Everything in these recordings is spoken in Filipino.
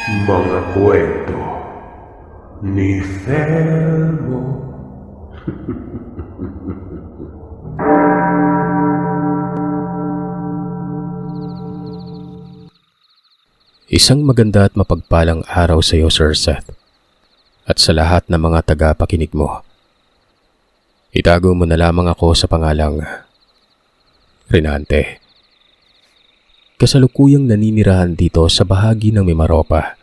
Mga kwento ni Felmo. Isang maganda at mapagpalang araw sa iyo, Sir Seth, at sa lahat ng mga tagapakinig mo. Itago mo na lamang ako sa pangalang Renante. Kasalukuyang naninirahan dito sa bahagi ng Mimaropa.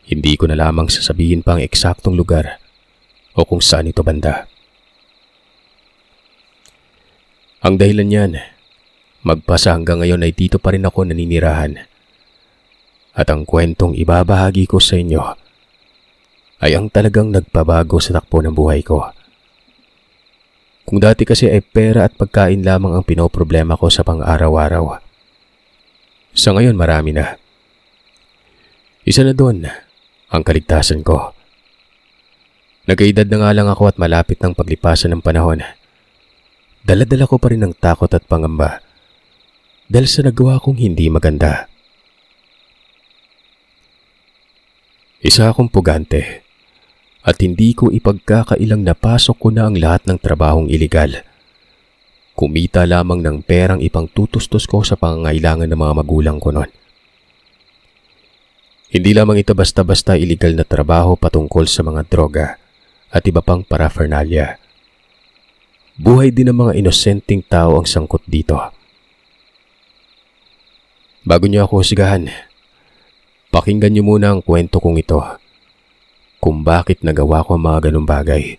Hindi ko na lamang sasabihin pa ang eksaktong lugar o kung saan ito banda. Ang dahilan niyan, magpasa hanggang ngayon ay dito pa rin ako naninirahan. At ang kwentong ibabahagi ko sa inyo ay ang talagang nagpabago sa takbo ng buhay ko. Kung dati kasi ay pera at pagkain lamang ang pinoproblema ko sa pang-araw-araw, sa ngayon marami na. Isa na doon ang kaligtasan ko. Nagkaedad na nga lang ako at malapit ng paglipasan ng panahon. Dala-dala ko pa rin ng takot at pangamba dahil sa nagawa kong hindi maganda. Isa akong pugante at hindi ko ipagkakailang napasok ko na ang lahat ng trabahong ilegal. Kumita lamang ng perang ipangtutustos ko sa pangangailangan ng mga magulang ko noon. Hindi lamang ito basta-basta ilegal na trabaho patungkol sa mga droga at iba pang paraphernalia. Buhay din ng mga inosenteng tao ang sangkot dito. Bago niyo ako husgahan, pakinggan niyo muna ang kwento kong ito kung bakit nagawa ko ang mga ganung bagay.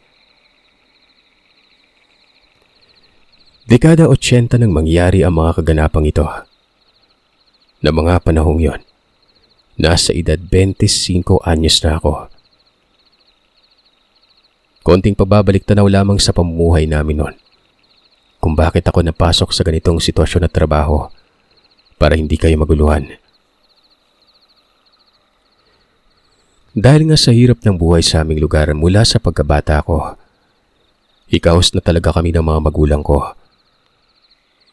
Dekada 80 nang mangyari ang mga kaganapang ito. Na mga panahong yon, nasa edad 25 anyos na ako. Konting pababalik tanaw lamang sa pamumuhay namin noon. Kung bakit ako napasok sa ganitong sitwasyon at trabaho para hindi kayo maguluhan. Dahil nga sa hirap ng buhay sa aming lugar mula sa pagkabata ko, ikaos na talaga kami ng mga magulang ko.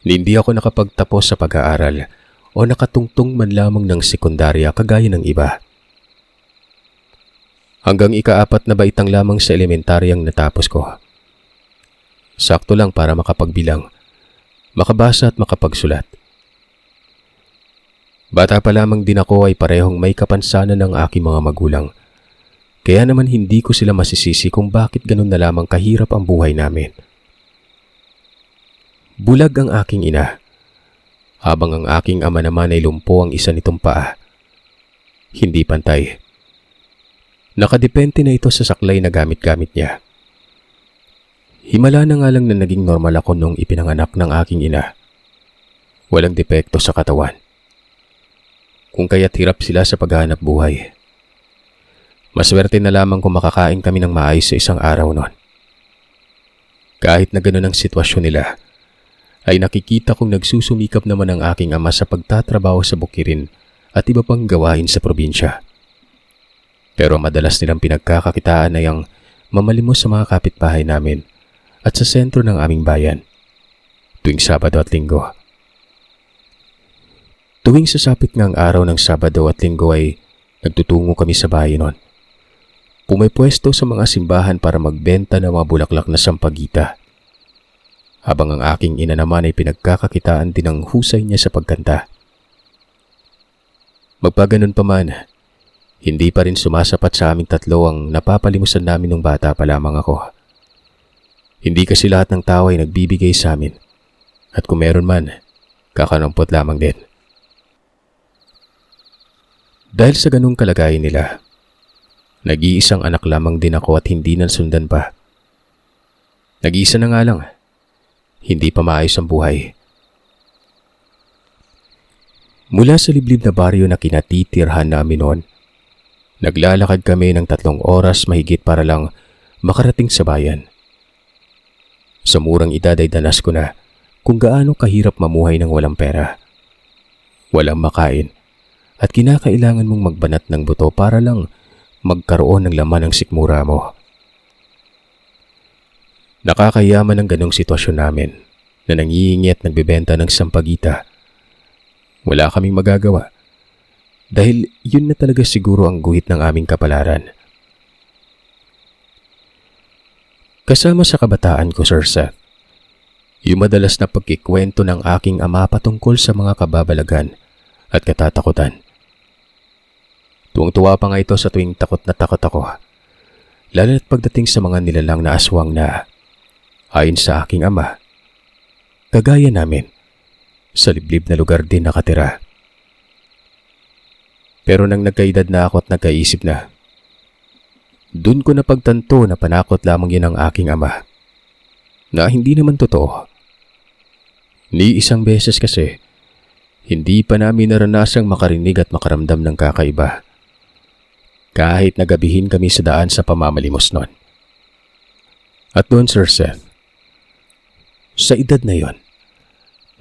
Hindi ako nakapagtapos sa pag-aaral o nakatungtong man lamang ng sekundarya kagaya ng iba. Hanggang ika-4 na baitang lamang sa elementaryang natapos ko. Sakto lang para makapagbilang, makabasa at makapagsulat. Bata pa lamang din ako ay parehong may kapansanan ng aking mga magulang. Kaya naman hindi ko sila masisisi kung bakit ganun na lamang kahirap ang buhay namin. Bulag ang aking ina, habang ang aking ama naman ay lumpo ang isa nitong paa. Hindi pantay. Nakadepende na ito sa saklay na gamit-gamit niya. Himala na nga lang na naging normal ako nung ipinanganak ng aking ina. Walang depekto sa katawan. Kung kaya't hirap sila sa paghahanap buhay. Maswerte na lamang kung makakain kami ng maayos sa isang araw noon. Kahit na ganun ang sitwasyon nila, ay nakikita kong nagsusumikap naman ang aking ama sa pagtatrabaho sa bukirin at iba pang gawain sa probinsya. Pero madalas nilang pinagkakakitaan ay ang mamalimos sa mga kapitbahay namin at sa sentro ng aming bayan, tuwing Sabado at Linggo. Tuwing sasapit nga ang araw ng Sabado at Linggo ay nagtutungo kami sa bayan noon. Pumipwesto sa mga simbahan para magbenta ng mga bulaklak na sampagita. Habang ang aking ina naman ay pinagkakakitaan din ng husay niya sa pagkanta. Magpaganon pa man, hindi pa rin sumasapat sa aming tatlo ang napapalimusan namin nung bata pa lamang ako. Hindi kasi lahat ng tao ay nagbibigay sa amin. At kung meron man, kakanampot lamang din. Dahil sa ganung kalagayan nila, nag-iisang anak lamang din ako at hindi nasundan pa. Nag-iisa na nga lang, hindi pa maayos ang buhay. Mula sa liblib na baryo na kinatitirhan namin noon, naglalakad kami ng 3 oras mahigit para lang makarating sa bayan. Sa murang edad ay danas ko na kung gaano kahirap mamuhay ng walang pera. Walang makain at kinakailangan mong magbanat ng buto para lang magkaroon ng laman ng sikmura mo. Nakakayaman ang ganong sitwasyon namin na nangihingi at nagbebenta ng sampagita. Wala kaming magagawa dahil yun na talaga siguro ang guhit ng aming kapalaran. Kasama sa kabataan ko, Sir Seth, yung madalas na pagkikwento ng aking ama patungkol sa mga kababalagan at katatakutan. Tuwang-tuwa pa nga ito sa tuwing takot na takot ako, lalo na't pagdating sa mga nilalang na aswang na, ayon sa aking ama, kagaya namin, sa liblib na lugar din nakatira. Pero nang nagkaedad na ako at nagkaisip na, dun ko napagtanto na panakot lamang yun ng aking ama, na hindi naman totoo. Ni isang beses kasi, hindi pa namin naranasang makarinig at makaramdam ng kakaiba. Kahit nagabihin kami sa daan sa pamamalimos nun. At doon, Sir Seth, sa edad na yon,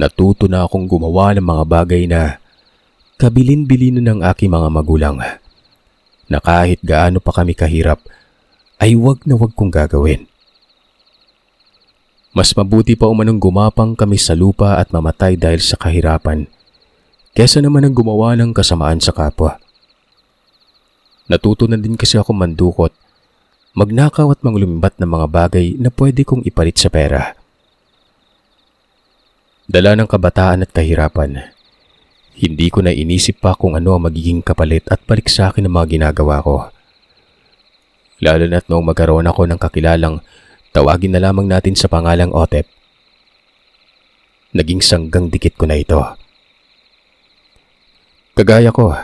natuto na akong gumawa ng mga bagay na kabilin-bilin ng aking mga magulang, na kahit gaano pa kami kahirap, ay wag na wag kong gagawin. Mas mabuti pa umanong gumapang kami sa lupa at mamatay dahil sa kahirapan, kesa naman ang gumawa ng kasamaan sa kapwa. Natuto na din kasi ako mandukot, magnakaw at manglumbat ng mga bagay na pwede kong ipalit sa pera. Dala ng kabataan at kahirapan, hindi ko na inisip pa kung ano ang magiging kapalit at balik sa akin ang mga ginagawa ko. Lalo na't noong magkaroon ako ng kakilalang tawagin na lamang natin sa pangalang Otep. Naging sanggang dikit ko na ito. Kagaya ko,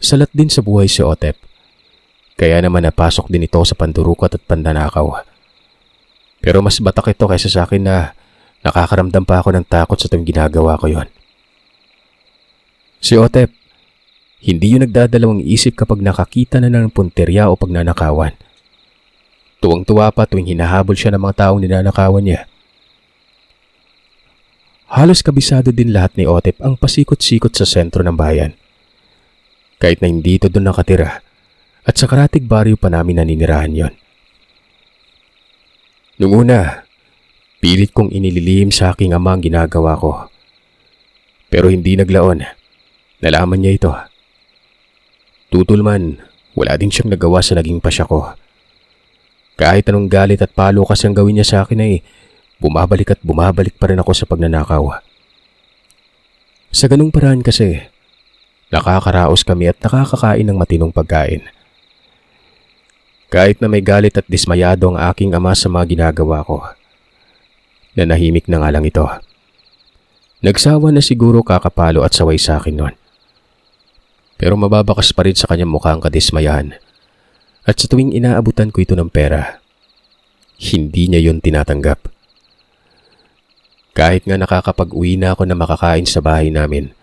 salat din sa buhay si Otep. Kaya naman napasok din ito sa pandurukot at pandanakaw. Pero mas batak ito kaysa sa akin na nakakaramdam pa ako ng takot sa tuwing ginagawa ko yon. Si Otep, hindi yun nagdadalawang isip kapag nakakita na ng punterya o pagnanakawan. Tuwang-tuwa pa tuwing hinahabol siya ng mga taong ninanakawan niya. Halos kabisado din lahat ni Otep ang pasikot-sikot sa sentro ng bayan. Kahit na hindi ito doon nakatira, at sa karatig baryo pa namin naninirahan yon. Nung una, pilit kong inililihim sa aking ama ang ginagawa ko. Pero hindi naglaon, nalaman niya ito. Tutol man, wala din siyang nagawa sa naging pasya ko. Kahit anong galit at palo kasi ang gawin niya sa akin ay bumabalik at bumabalik pa rin ako sa pagnanakaw. Sa ganung paraan kasi, nakakaraos kami at nakakakain ng matinong pagkain. Kahit na may galit at dismayado ang aking ama sa mga ginagawa ko, nanahimik na nga lang ito. Nagsawa na siguro kakapalo at saway sa akin noon. Pero mababakas pa rin sa kanyang mukha ang kadismayahan. At sa tuwing inaabutan ko ito ng pera, hindi niya yon tinatanggap. Kahit nga nakakapag-uwi na ako na makakain sa bahay namin,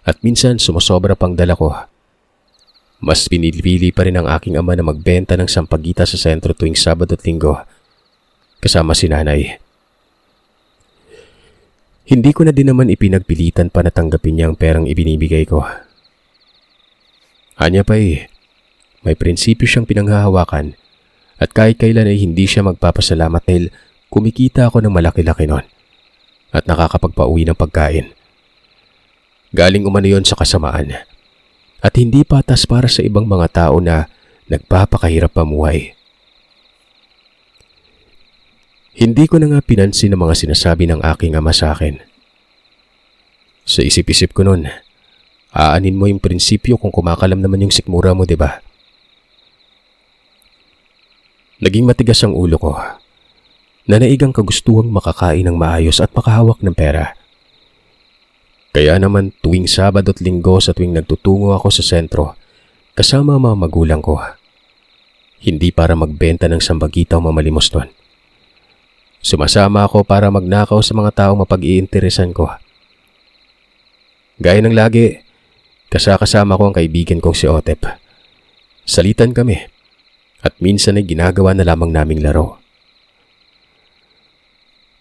at minsan sumusobra pang dala ko, mas pinipili pa rin ang aking ama na magbenta ng sampagita sa sentro tuwing Sabado at Linggo, kasama si nanay. Hindi ko na din naman ipinagpilitan pa na tanggapin niya ang perang ibinibigay ko. Anya pa may prinsipyo siyang pinanghahawakan at kahit kailan ay hindi siya magpapasalamat dahil kumikita ako ng malaki-laki noon at nakakapagpauwi ng pagkain. Galing umano yon sa kasamaan at hindi patas para sa ibang mga tao na nagpapakahirap pamuhay. Hindi ko na nga pinansin ang mga sinasabi ng aking ama sa akin. Sa isip-isip ko noon, aanin mo yung prinsipyo kung kumakalam naman yung sikmura mo, diba? Naging matigas ang ulo ko. Nanaigang kagustuhang makakain ng maayos at makahawak ng pera. Kaya naman tuwing Sabado at Linggo sa tuwing nagtutungo ako sa sentro, kasama ang mga magulang ko. Hindi para magbenta ng sambagita o mamalimos nun. Sumasama ako para magnakaw sa mga taong mapag-iinteresan ko. Gaya ng lagi, kasama ko ang kaibigan kong si Otep. Salitan kami at minsan ay ginagawa na lamang naming laro.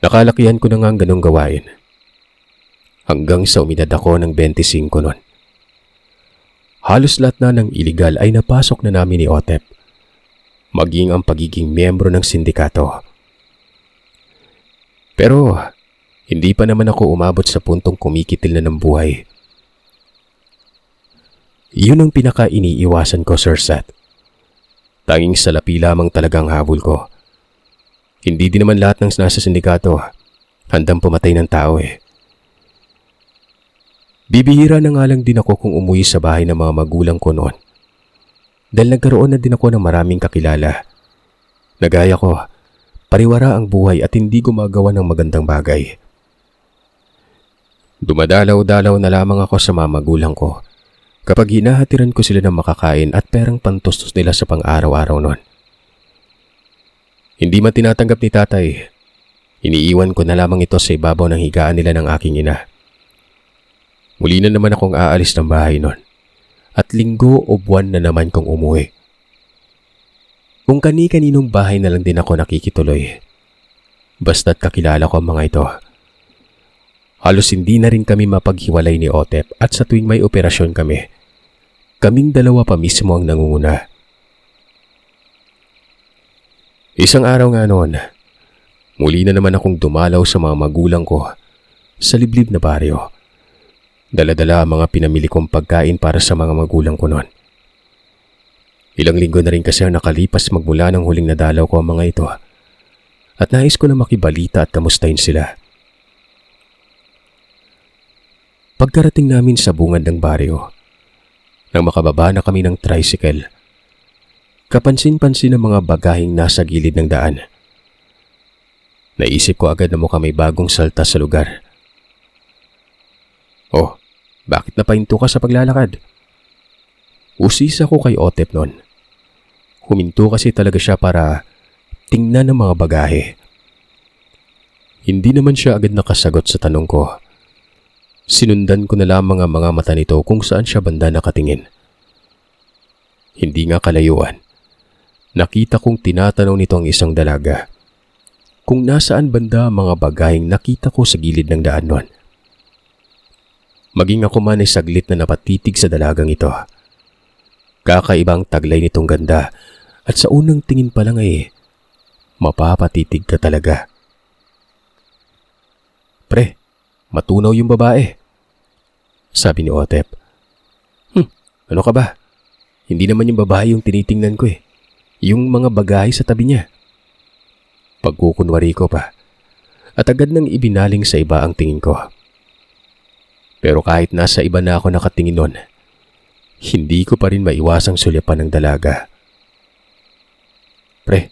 Nakalakihan ko na nga ang ganong gawain. Hanggang sa umidad ako ng 25 nun. Halos lahat na ng iligal ay napasok na namin ni Otep. Maging ang pagiging miyembro ng sindikato. Pero hindi pa naman ako umabot sa puntong kumikitil na ng buhay. Yun ang pinaka-iniiwasan ko, Sir Seth. Tanging salapi lamang talagang habol ko. Hindi din naman lahat ng nasa sindikato handang pumatay ng tao eh. Bibihira na nga lang din ako kung umuwi sa bahay ng mga magulang ko noon. Dahil nagkaroon na din ako ng maraming kakilala. Nagaya ko, pariwara ang buhay at hindi gumagawa ng magandang bagay. Dumadalaw-dalaw na lamang ako sa mga magulang ko kapag hinahatiran ko sila ng makakain at perang pantustos nila sa pang-araw-araw noon. Hindi man tinatanggap ni tatay, iniiwan ko na lamang ito sa ibabaw ng higaan nila ng aking ina. Muli na naman akong aalis ng bahay noon at linggo o buwan na naman kong umuwi. Kung kani-kaninong bahay na lang din ako nakikituloy. Basta't kakilala ko ang mga ito. Halos hindi na rin kami mapaghiwalay ni Otep at sa tuwing may operasyon kami, kaming dalawa pa mismo ang nangunguna. Isang araw nga noon, muli na naman akong dumalaw sa mga magulang ko sa liblib na baryo. Dala-dala ang mga pinamili kong pagkain para sa mga magulang ko noon. Ilang linggo na rin kasi ang nakalipas magmula ng huling nadalaw ko ang mga ito at nais ko na makibalita at kamustahin sila. Pagkarating namin sa bungad ng baryo, nang makababa na kami ng tricycle, kapansin-pansin ang mga bagaheng nasa gilid ng daan. Naisip ko agad na mukhang may bagong salta sa lugar. Oh, bakit napahinto ka sa paglalakad? Usisa ko kay Otep noon. Huminto kasi talaga siya para tingnan ang mga bagahe. Hindi naman siya agad nakasagot sa tanong ko. Sinundan ko na lamang ang mga mata nito kung saan siya banda nakatingin. Hindi nga kalayuan. Nakita kong tinatanong nito ang isang dalaga kung nasaan banda ang mga bagaheng nakita ko sa gilid ng daan noon. Maging ako man ay saglit na napatitig sa dalagang ito. Kakaibang taglay nitong ganda at sa unang tingin pa lang ay mapapatitig ka talaga. Pre, matunaw yung babae, sabi ni Otep. Ano ka ba? Hindi naman yung babae yung tinitingnan ko eh. Yung mga bagahe sa tabi niya. Pagkukunwari ko pa at agad nang ibinaling sa iba ang tingin ko. Pero kahit nasa iba na ako nakatingin nun, hindi ko pa rin maiwasang sulyapan ng dalaga. Pre,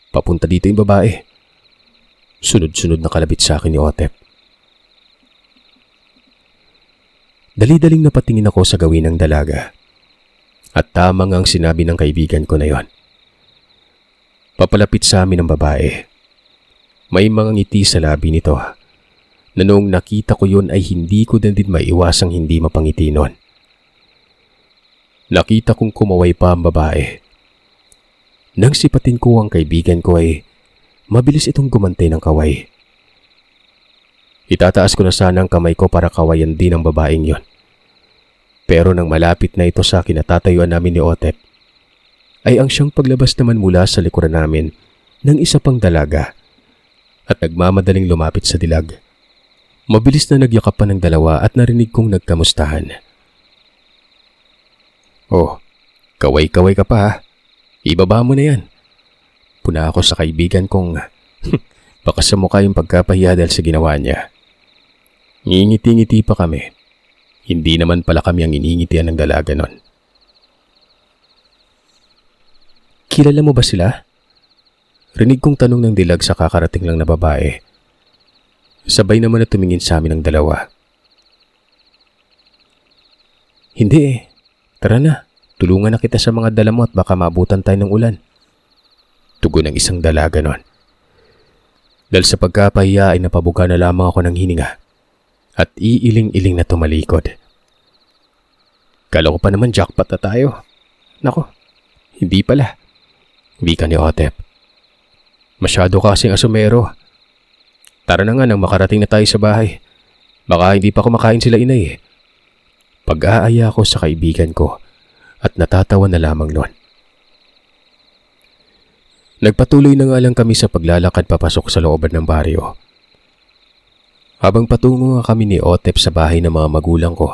papunta dito yung babae. Sunod-sunod na kalabit sa akin ni Otep. Dali-daling napatingin ako sa gawin ng dalaga. At tamang ang sinabi ng kaibigan ko na yon. Papalapit sa amin ang babae. May mga ngiti sa labi nito na noong nakita ko yun ay hindi ko din maiwasang hindi mapangiti nun. Nakita kong kumaway pa ang babae. Nang sipatin ko ang kaibigan ko ay mabilis itong gumantay ng kaway. Itataas ko na sana ang kamay ko para kawayan din ang babaeng yon. Pero nang malapit na ito sa kinatatayuan namin ni Otep, ay ang siyang paglabas naman mula sa likuran namin ng isa pang dalaga at nagmamadaling lumapit sa dilag. Mabilis na nagyakapan ng dalawa at narinig kong nagkamustahan. Oh, kaway-kaway ka pa ha. Ibaba mo na yan. Puna ako sa kaibigan kong baka sa mukha yung pagkapahiya dahil sa ginawa niya. Ngingiti-ngiti pa kami. Hindi naman pala kami ang iningitian ng dalaga nun. Kilala mo ba sila? Rinig kong tanong ng dilag sa kakarating lang na babae. Sabay naman na tumingin sa amin ang dalawa. Hindi eh. Tara na. Tulungan na kita sa mga dala mo at baka maabutan tayo ng ulan. Tugon ng isang dalaga nun. Dahil sa pagkapahiya ay napabuga na lamang ako ng hininga at iiling-iling na tumalikod. Kala ko pa naman jackpot na tayo. Nako, hindi pala. Wika ni Otep. Masyado kasing asumero. Tara na nga nang makarating na tayo sa bahay. Baka hindi pa kumakain sila inay eh. Pag-aaya ko sa kaibigan ko at natatawa na lamang nun. Nagpatuloy na nga lang kami sa paglalakad papasok sa looban ng baryo. Habang patungo nga kami ni Otep sa bahay ng mga magulang ko,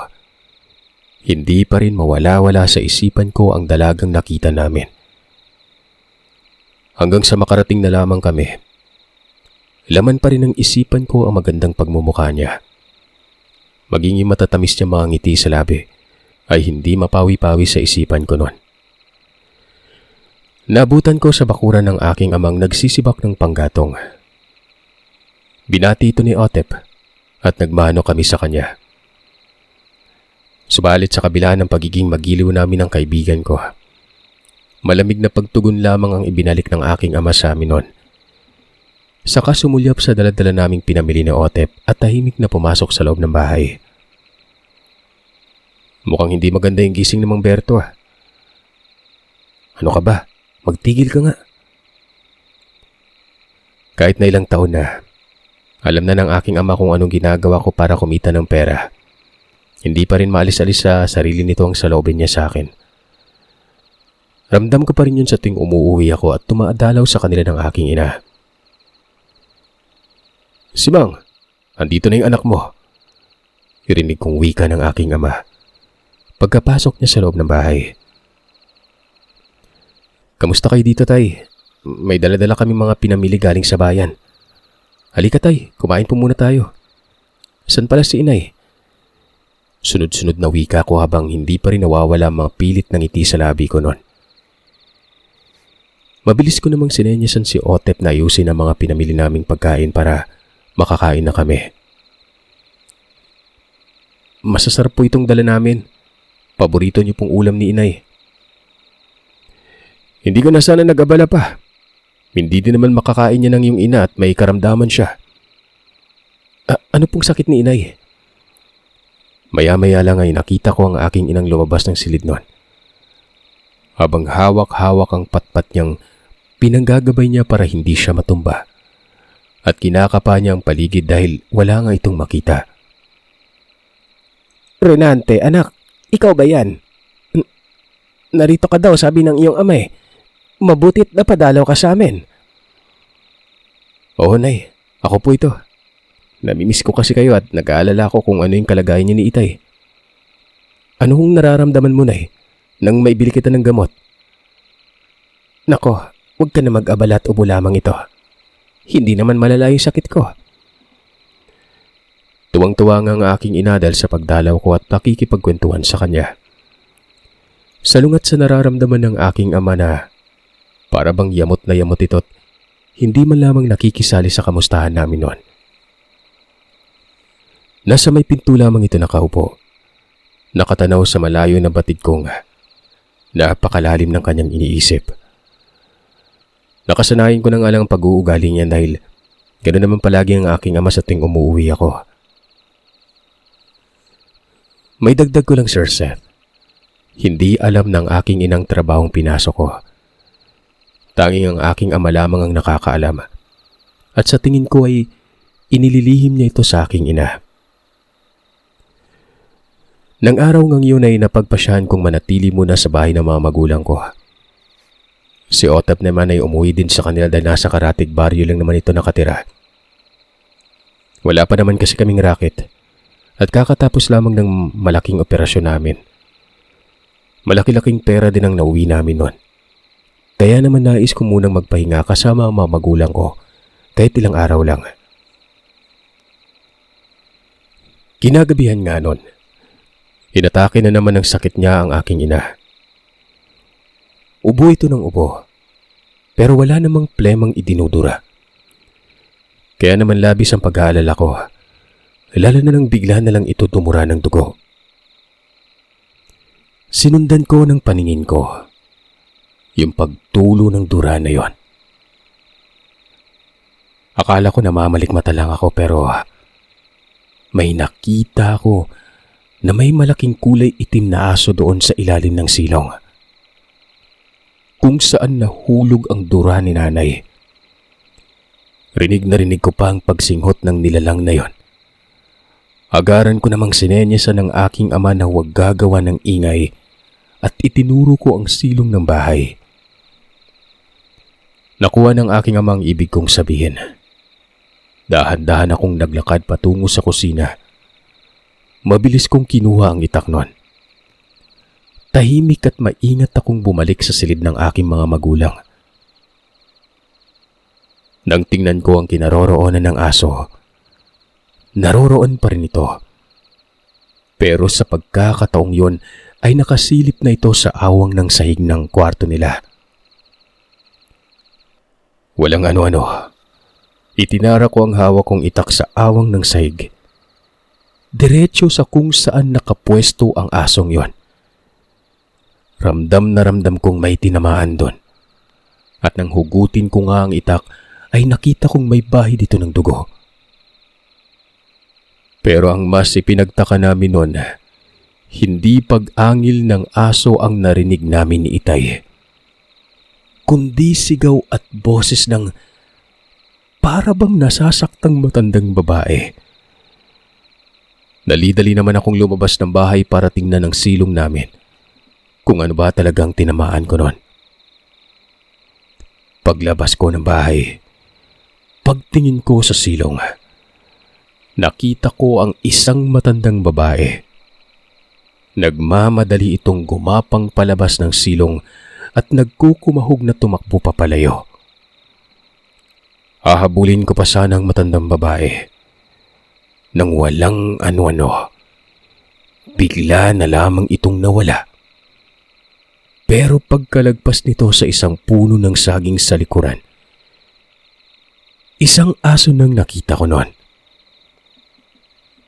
hindi pa rin mawala-wala sa isipan ko ang dalagang nakita namin. Hanggang sa makarating na lamang kami, laman pa rin ng isipan ko ang magandang pagmumukha niya. Maging yung matatamis niya mga ngiti sa labi ay hindi mapawi-pawi sa isipan ko noon. Nabutan ko sa bakuran ng aking amang nagsisibak ng panggatong. Binati ito ni Otep at nagmano kami sa kanya. Subalit sa kabila ng pagiging magiliw namin ng kaibigan ko, malamig na pagtugon lamang ang ibinalik ng aking ama sa amin noon. Saka sumulyap sa daladala naming pinamili ni Otep at tahimik na pumasok sa loob ng bahay. Mukhang hindi maganda yung gising ng Mang Berto ah. Ano ka ba? Magtigil ka nga. Kahit na ilang taon na, alam na ng aking ama kung anong ginagawa ko para kumita ng pera. Hindi pa rin maalis-alis sa sarili nito ang saloobin niya sa akin. Ramdam ko pa rin yun sa tuwing umuuwi ako at tumaadalaw sa kanila ng aking ina. Simang, andito na yung anak mo. Irinig kong wika ng aking ama pagkapasok niya sa loob ng bahay. Kamusta kayo dito, tay? May dala-dala kami mga pinamili galing sa bayan. Halika, tay. Kumain po muna tayo. San pala si inay? Sunod-sunod na wika ko habang hindi pa rin nawawala ang mga pilit ng ngiti sa labi ko noon. Mabilis ko namang sinenyasan si Otep na ayusin ang mga pinamili naming pagkain para makakain na kami. Masasarap po itong dala namin. Paborito niyo pong ulam ni inay. Hindi ko na sana nag-abala pa. Hindi din naman makakain niya ng iyong ina at may karamdaman siya. Ano pong sakit ni inay? Maya-maya lang ay nakita ko ang aking inang lumabas ng silid noon. Habang hawak-hawak ang patpat niyang pinanggagabay niya para hindi siya matumba. At kinakapa niya ang paligid dahil wala nga itong makita. Renante, anak, ikaw ba yan? Narito ka daw, sabi ng iyong ama eh. Mabutit na padalaw ka sa amin. Oo, nay. Ako po ito. Namimiss ko kasi kayo at nag-aalala ko kung ano yung kalagayan niyo ni itay. Ano hong nararamdaman mo, nay, nang maibili kita ng gamot? Nako, huwag ka na mag-abala at ubo lamang ito. Hindi naman malala yung sakit ko. Tuwang-tuwa nga ang aking ina dahil sa pagdalaw ko at pakikipagkwentuhan sa kanya. Salungat sa nararamdaman ng aking ama na para bang yamot na yamot ito't hindi man lamang nakikisali sa kamustahan namin noon. Nasa may pinto lamang ito nakaupo. Nakatanaw sa malayo na batid kong napakalalim ng kanyang iniisip. Nakasanayin ko na nga lang ang pag-uugali niya dahil ganoon naman palagi ang aking ama sa tuwing umuwi ako. May dagdag ko lang, Sir Seth. Hindi alam ng aking inang trabahong pinasok ko. Tanging ang aking ama lamang ang nakakaalam. At sa tingin ko ay inililihim niya ito sa aking ina. Nang araw ngang yun ay napagpasyahan kong manatili muna sa bahay ng mga magulang ko. Si Otep naman ay umuwi din sa kanila dahil nasa Karatig baryo lang naman ito nakatira. Wala pa naman kasi kaming racket at kakatapos lamang ng malaking operasyon namin. Malaki-laking pera din ang nauwi namin noon. Kaya naman nais ko munang magpahinga kasama ang mga magulang ko kahit ilang araw lang. Kinagabihan nga noon, inatake na naman ng sakit niya ang aking ina. Ubo ito ng ubo, pero wala namang plemang idinudura. Kaya naman labis ang pag-aalala ko, lalo na nang bigla na lang ito tumura ng dugo. Sinundan ko ng paningin ko yung pagtulo ng dura na yon. Akala ko namamalikmata lang ako pero may nakita ko na may malaking kulay itim na aso doon sa ilalim ng silong. Kung saan nahulog ang dura ni nanay. Rinig na rinig ko pa ang pagsinghot ng nilalang na yon. Agaran ko namang sinenyasan ng aking ama na huwag gagawa ng ingay at itinuro ko ang silong ng bahay. Nakuha ng aking amang ibig kong sabihin. Dahan-dahan akong naglakad patungo sa kusina. Mabilis kong kinuha ang itak nun Tahimik at maingat akong bumalik sa silid ng aking mga magulang. Nang tingnan ko ang kinaroroonan ng aso, naroroon pa rin ito. Pero sa pagkakataong yon ay nakasilip na ito sa awang ng sahig ng kwarto nila. Walang ano-ano. Itinara ko ang hawak kong itak sa awang ng sahig. Diretso sa kung saan nakapwesto ang asong yon. Ramdam na ramdam kong may tinamaan doon. At nang hugutin ko nga ang itak, ay nakita kong may bahid dito ng dugo. Pero ang mas ipinagtaka namin noon, hindi pag-angil ng aso ang narinig namin ni Itay, kundi sigaw at boses ng para bang nasasaktang matandang babae. Dali-dali naman akong lumabas ng bahay para tingnan ang silong namin kung ano ba talagang tinamaan ko noon. Paglabas ko ng bahay, pagtingin ko sa silong, nakita ko ang isang matandang babae. Nagmamadali itong gumapang palabas ng silong at nagkukumahog na tumakbo papalayo. Hahabulin ko pa sana ang matandang babae. Nang walang ano-ano, bigla na lamang itong nawala. Pero pagkalagpas nito sa isang puno ng saging sa likuran, isang aso nang nakita ko noon.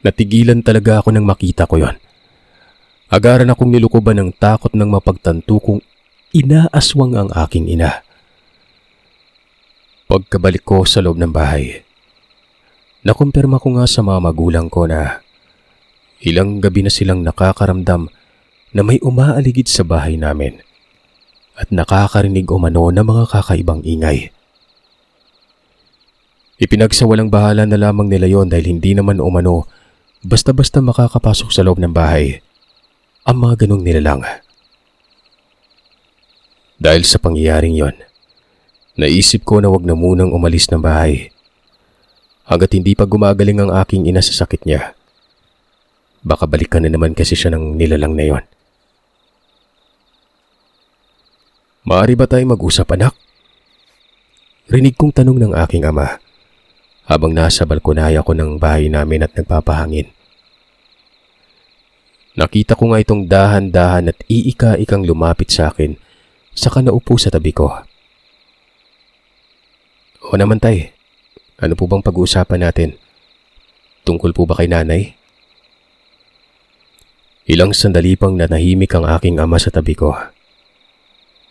Natigilan talaga ako nang makita ko yon. Agaran akong nilukuban ng takot nang mapagtanto kong inaaswang ang aking ina. Pagkabalik ko sa loob ng bahay, nakumpirma ko nga sa mga magulang ko na ilang gabi na silang nakakaramdam na may umaaligid sa bahay namin at nakakarinig umano ng mga kakaibang ingay. Ipinagsawalang bahala na lamang nila yon dahil hindi naman umano basta-basta makakapasok sa loob ng bahay ang mga ganong nilalang. Dahil sa pangyayaring yon, naisip ko na wag na munang umalis ng bahay hanggat hindi pa gumagaling ang aking ina sa sakit niya. Baka balikan na naman kasi siya ng nilalang na yon. Maaari ba tayo mag-usap, anak? Rinig kong tanong ng aking ama habang nasa balkonaya ko ng bahay namin at nagpapahangin. Nakita ko nga itong dahan-dahan at iika-ikang lumapit sa akin saka naupo sa tabi ko. O naman tay, ano po bang pag-uusapan natin? Tungkol po ba kay nanay? Ilang sandali pang nanahimik ang aking ama sa tabi ko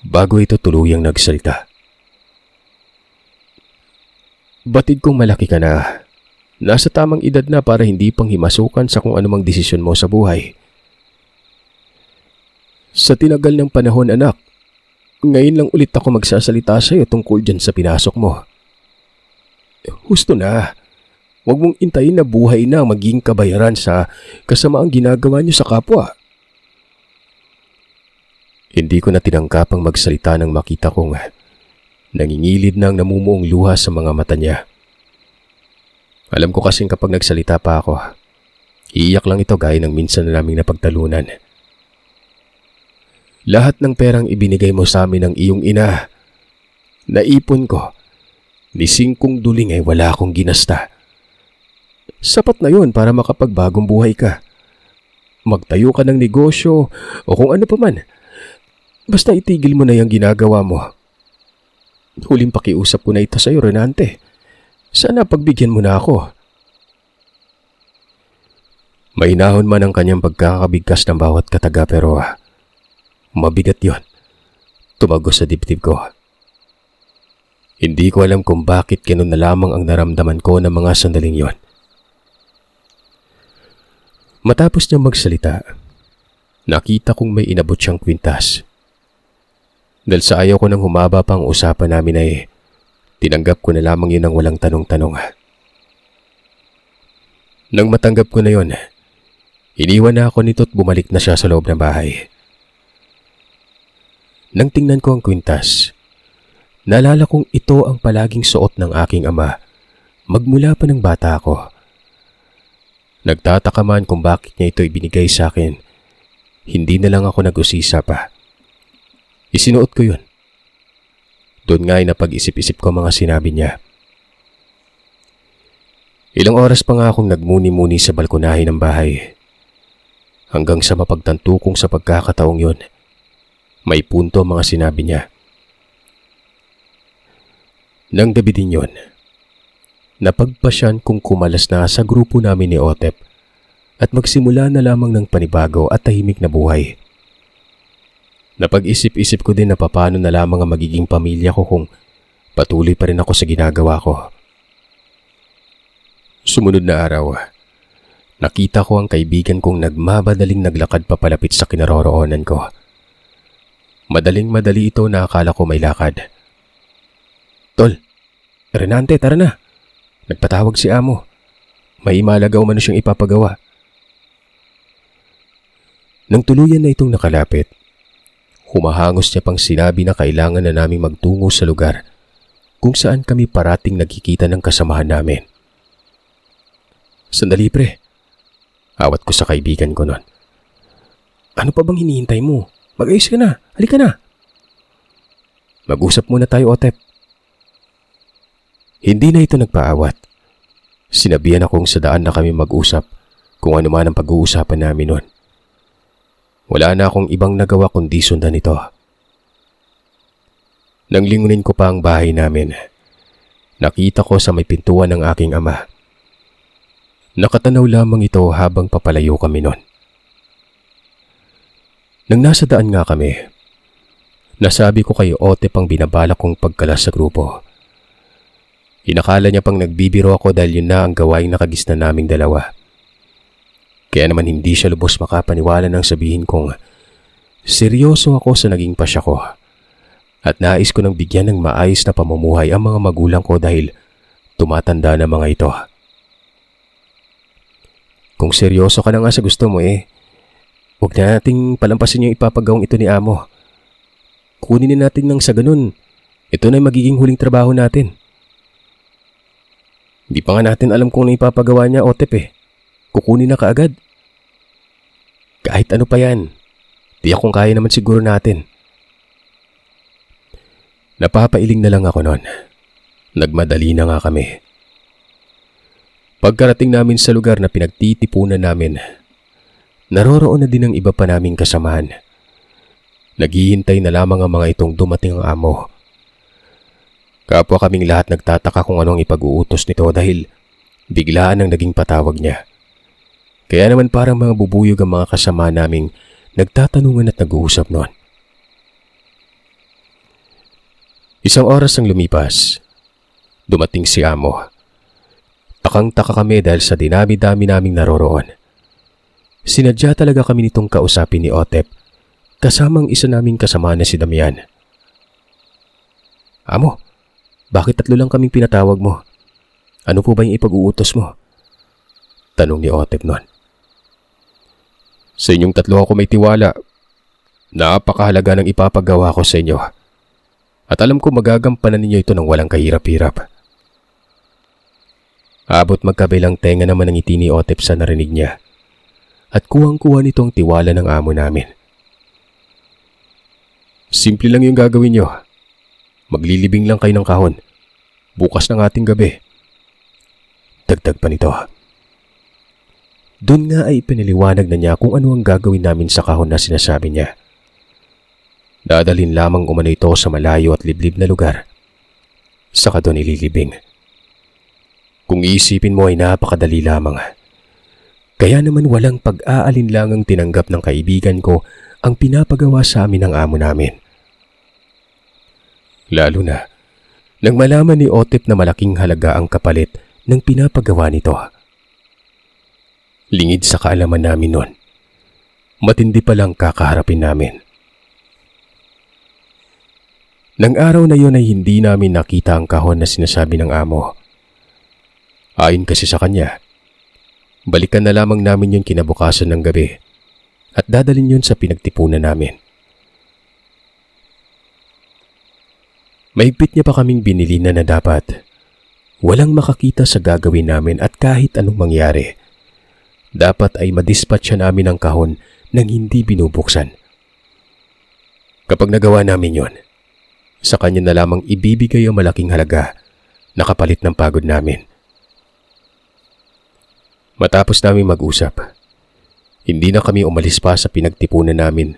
bago ito tuluyang nagsalita. Batid kong malaki ka na. Nasa tamang edad na para hindi pang himasukan sa kung anumang desisyon mo sa buhay. Sa tinagal ng panahon, anak, ngayon lang ulit ako magsasalita sa iyo tungkol dyan sa pinasok mo. Husto na. Huwag mong intayin na buhay na maging kabayaran sa kasamaang ginagawa niyo sa kapwa. Hindi ko na tinangkapang magsalita nang makita kong nangingilid na ang namumuong luha sa mga mata niya. Alam ko kasing kapag nagsalita pa ako, iiyak lang ito gaya ng minsan na naming napagtalunan. Lahat ng perang ibinigay mo sa amin ng iyong ina, naipon ko, ni 5 duling ay wala akong ginasta. Sapat na yun para makapagbagong buhay ka. Magtayo ka ng negosyo o kung ano pa man. Basta itigil mo na yung ginagawa mo. Huling pakiusap ko na ito sa iyo, Renante. Sana pagbigyan mo na ako. Mainahon man ang kanyang pagkakabigkas ng bawat kataga pero mabigat yon. Tumagos sa dibdib ko. Hindi ko alam kung bakit ganun na lamang ang naramdaman ko ng mga sandaling yon. Matapos niyang magsalita, nakita kong may inabot siyang kwintas. Dahil sa ayaw ko nang humaba pa ang usapan namin ay tinanggap ko na lamang yun ng walang tanong-tanong. Nang matanggap ko na yun, iniwan na ako nito at bumalik na siya sa loob ng bahay. Nang tingnan ko ang kwintas, naalala kong ito ang palaging suot ng aking ama magmula pa ng bata ako. Nagtataka man kung bakit niya ito ibinigay sa akin. hindi na lang ako nag-usisa pa. Isinuot ko yun. Doon nga ay napag-isip-isip ko mga sinabi niya. Ilang oras pa nga akong nagmuni-muni sa balkonahe ng bahay. Hanggang sa mapagtanto kong sa pagkakataong yun, may punto mga sinabi niya. Nang gabi din yun, napagpasyan kong kumalas na sa grupo namin ni Otep at magsimula na lamang ng panibago at tahimik na buhay. Napag-isip-isip ko din na paano na lamang ang magiging pamilya ko kung patuloy pa rin ako sa ginagawa ko. Sumunod na araw, nakita ko ang kaibigan kong nagmamadaling naglakad papalapit sa kinaroroonan ko. Madaling-madali ito na akala ko may lakad. Tol, Renante, tara na. Nagpatawag si amo. May imalagaw man siyang ipapagawa. Nang tuluyan na itong nakalapit, humahangos niya pang sinabi na kailangan na naming magtungo sa lugar kung saan kami parating nagkikita ng kasamahan namin. Sandali pre, awat ko sa kaibigan ko nun. Ano pa bang hinihintay mo? Mag-ayos ka na, halika na. Mag-usap muna tayo, Otep. Hindi na ito nagpaawat. Sinabihan akong sa daan na kami mag-usap kung ano man ang pag-uusapan namin nun. Wala na akong ibang nagawa kundi sundan ito. Nang lingunin ko pa ang bahay namin, nakita ko sa may pintuan ng aking ama. Nakatanaw lamang ito habang papalayo kami nun. Nang nasa daan nga kami, nasabi ko kay Otep ang binabalak kong pagkalas sa grupo. Inakala niya pang nagbibiro ako dahil yun na ang gawaing nakagisna naming dalawa. Kaya naman hindi siya lubos makapaniwala nang sabihin kong seryoso ako sa naging pasya ko at nais ko nang bigyan ng maayos na pamumuhay ang mga magulang ko dahil tumatanda na mga ito. Kung seryoso ka na nga sa gusto mo huwag na nating palampasin yung ipapagawang ito ni amo. Kunin natin nang sa ganun, ito na magiging huling trabaho natin. Di pa nga natin alam kung ano ipapagawa niya, Otep Kukunin na kaagad. Kahit ano pa yan, tiyak kung kaya naman siguro natin. Napapailing na lang ako nun. Nagmadali na nga kami. Pagkarating namin sa lugar na pinagtitipunan namin, naroroon na din ang iba pa naming kasamahan. Naghihintay na lamang ang mga itong dumating ang amo. Kapwa kaming lahat nagtataka kung anong ipag-uutos nito dahil biglaan ang naging patawag niya. Kaya naman parang mga bubuyog ang mga kasama naming nagtatanungan at nag-uusap noon. Isang oras ang lumipas. Dumating si amo. Takang-taka kami dahil sa dinami-dami naming naroroon. Sinadya talaga kami nitong kausapin ni Otep kasamang isa naming kasama na si Damian. Amo, bakit 3 lang kaming pinatawag mo? Ano po ba yung ipag-uutos mo? Tanong ni Otep noon. Sa inyong 3 ako may tiwala. Napakahalaga ng ipapagawa ko sa inyo. At alam ko magagampanan ninyo ito ng walang kahirap-hirap. Abot magkabilang tenga naman ang ngiti ni Otep sa narinig niya. At kuwang-kuha nitong tiwala ng amo namin. Simple lang yung gagawin nyo. Maglilibing lang kayo ng kahon. Bukas ng ating gabi. Dagdag pa nito. Doon nga ay pinaliwanag na niya kung ano ang gagawin namin sa kahon na sinasabi niya. Dadalhin lamang umano ito sa malayo at liblib na lugar. Saka doon ililibing. Kung iisipin mo ay napakadali lamang. Kaya naman walang pag-aalinlangang tinanggap ng kaibigan ko ang pinapagawa sa amin ng amo namin. Lalo na, nang malaman ni Otep na malaking halaga ang kapalit ng pinapagawa nito. Lingid sa kaalaman namin nun, matindi palang kakaharapin namin. Nang araw na yun ay hindi namin nakita ang kahon na sinasabi ng amo. Ayon kasi sa kanya, balikan na lamang namin yun kinabukasan ng gabi at dadalhin yun sa pinagtipunan namin. Mahigpit niya pa kaming binili na dapat walang makakita sa gagawin namin at kahit anong mangyari, dapat ay madispatcha namin ang kahon nang hindi binubuksan. Kapag nagawa namin yon, sa kanya na lamang ibibigay ang malaking halaga na kapalit ng pagod namin. Matapos namin mag-usap, hindi na kami umalis pa sa pinagtipunan namin.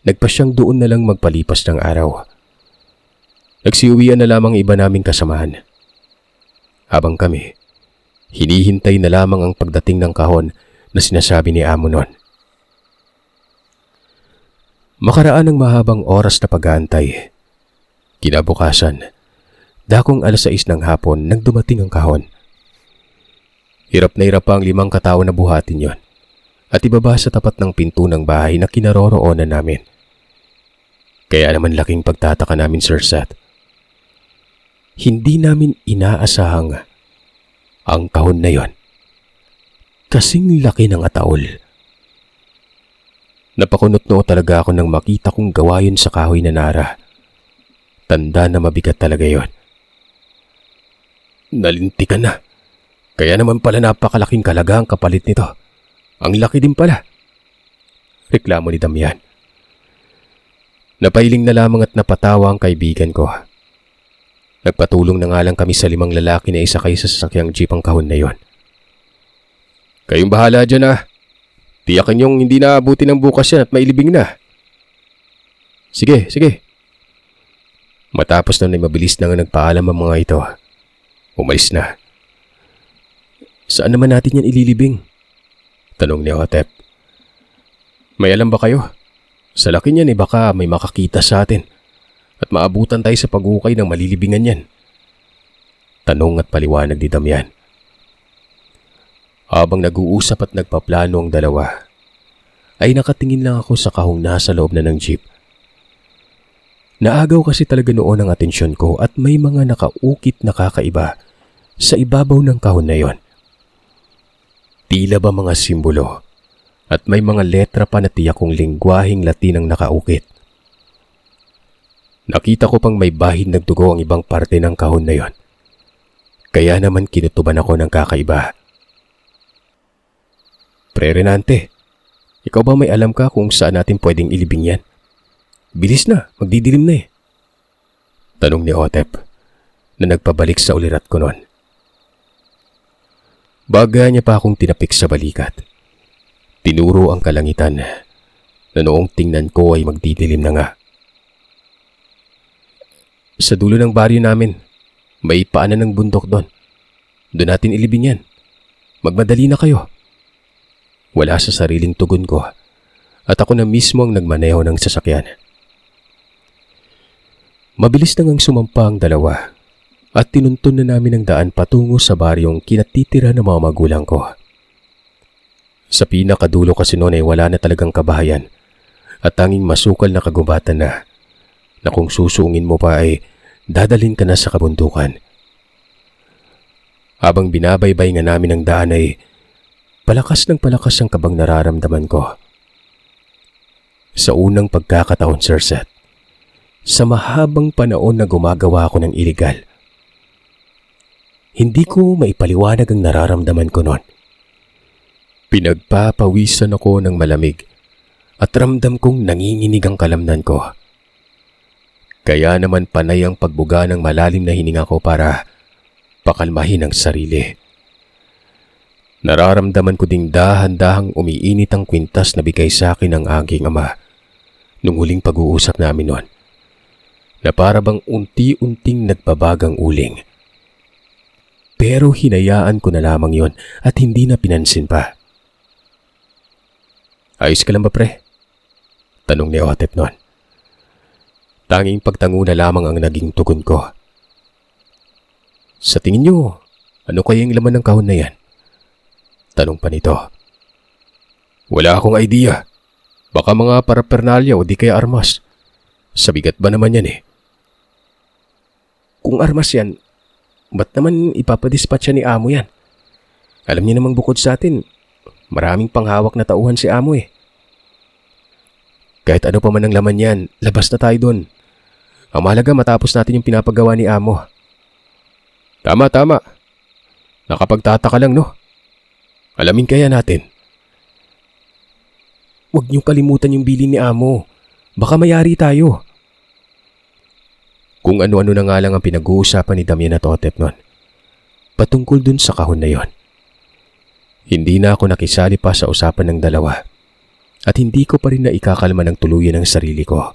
Nagpasyang doon na lang magpalipas ng araw. Nagsiuwian na lamang iba naming kasamahan. Habang kami, hinihintay na lamang ang pagdating ng kahon na sinasabi ni Amo noon. Makaraan ng mahabang oras na pag-aantay. Kinabukasan, dakong 6:00 ng hapon nang dumating ang kahon. Hirap na hirap pa ang 5 katao na buhatin yon at ibaba sa tapat ng pinto ng bahay na kinaroroonan namin. Kaya naman laking pagtataka namin, Sir Seth. Hindi namin inaasahang ang kahon na yon kasing laki ng ataol. Napakunot-noo talaga ako nang makita kong gawa yun sa kahoy na nara. Tanda na mabigat talaga yon. Nalintikan na. Kaya naman pala napakalaking kalaga ang kapalit nito. Ang laki din pala. Reklamo ni Damian. Napailing na lamang at napatawa ang kaibigan ko. Nagpatulong na nga lang kami sa 5 lalaki na isakay sa sasakyang jeep ang kahon na yon. Kayong bahala dyan ah. Tiyakan yung hindi naabuti ng bukas yan at mailibing na. Sige, sige. Matapos na mabilis na nga nagpaalam ang mga ito, umalis na. Saan naman natin yan ililibing? Tanong ni Otep. May alam ba kayo? Sa laki niyan baka may makakita sa atin at maabutan tayo sa pag-ukay ng malilibingan yan. Tanong at paliwanag ni Damian. Habang nag-uusap at nagpaplano ang dalawa, ay nakatingin lang ako sa kahong nasa loob na ng jeep. Naagaw kasi talaga noon ang atensyon ko at may mga nakaukit na kakaiba sa ibabaw ng kahon na yon. Tila ba mga simbolo at may mga letra pa na tiyak kong lingwaheng Latin ang nakaukit. Nakita ko pang may bahid ng dugo ang ibang parte ng kahon na yon. Kaya naman kinutuban ako ng kakaiba. Pre Renante, ikaw ba may alam ka kung saan natin pwedeng ilibing yan? Bilis na, magdidilim na eh. Tanong ni Otep na nagpabalik sa ulirat ko noon. Baga niya pa akong tinapik sa balikat. Tinuro ang kalangitan na noong tingnan ko ay magdidilim na nga. Sa dulo ng baryo namin, may paanan ng bundok doon. Doon natin ilibing yan. Magmadali na kayo. Wala sa sariling tugon ko at ako na mismo ang nagmaneho ng sasakyan. Mabilis nang sumampa ang dalawa at tinuntun na namin ang daan patungo sa baryong kinatitira ng mga magulang ko. Sa pinakadulo kasi noon ay wala na talagang kabahayan at tanging masukal na kagubatan na kung susungin mo pa ay dadalhin ka na sa kabundukan. Habang binabaybay nga namin ang daan ay palakas ng palakas ang kabang nararamdaman ko. Sa unang pagkakataon, Sir Seth, sa mahabang panahon na gumagawa ako ng iligal, hindi ko maipaliwanag ang nararamdaman ko noon. Pinagpapawisan ako ng malamig at ramdam kong nanginginig ang kalamnan ko. Kaya naman panay ang pagbuga ng malalim na hininga ko para pakalmahin ang sarili. Nararamdaman ko ding dahan-dahang umiinit ang kwintas na bigay sa akin ng aking ama nung huling pag-uusap namin noon, na para bang unti-unting nagbabagang uling. Pero hinayaan ko na lamang yon at hindi na pinansin pa. Ayos ka lang ba, pre? Tanong ni Otep noon. Tanging pagtango na lamang ang naging tugon ko. Sa tingin nyo, ano kaya yung laman ng kahon na yan? Tanong pa nito. Wala akong idea. Baka mga parapernalya o di kaya armas. Sa bigat ba naman yan eh? Kung armas yan, ba't naman ipapadispatch ni Amo yan? Alam niya namang bukod sa atin, maraming panghawak na tauhan si Amo eh. Kahit ano pa man ang laman yan, labas na tayo doon. Ang mahalaga matapos natin yung pinapagawa ni Amo. Tama. Nakapagtataka lang no? Alamin kaya natin. Huwag niyong kalimutan yung bilin ni Amo. Baka mayari tayo. Kung ano-ano na nga lang ang pinag-uusapan ni Damian at Otep nun. Patungkol dun sa kahon na yon. Hindi na ako nakisali pa sa usapan ng dalawa. At hindi ko pa rin na ikakalma ng tuluyan ang sarili ko.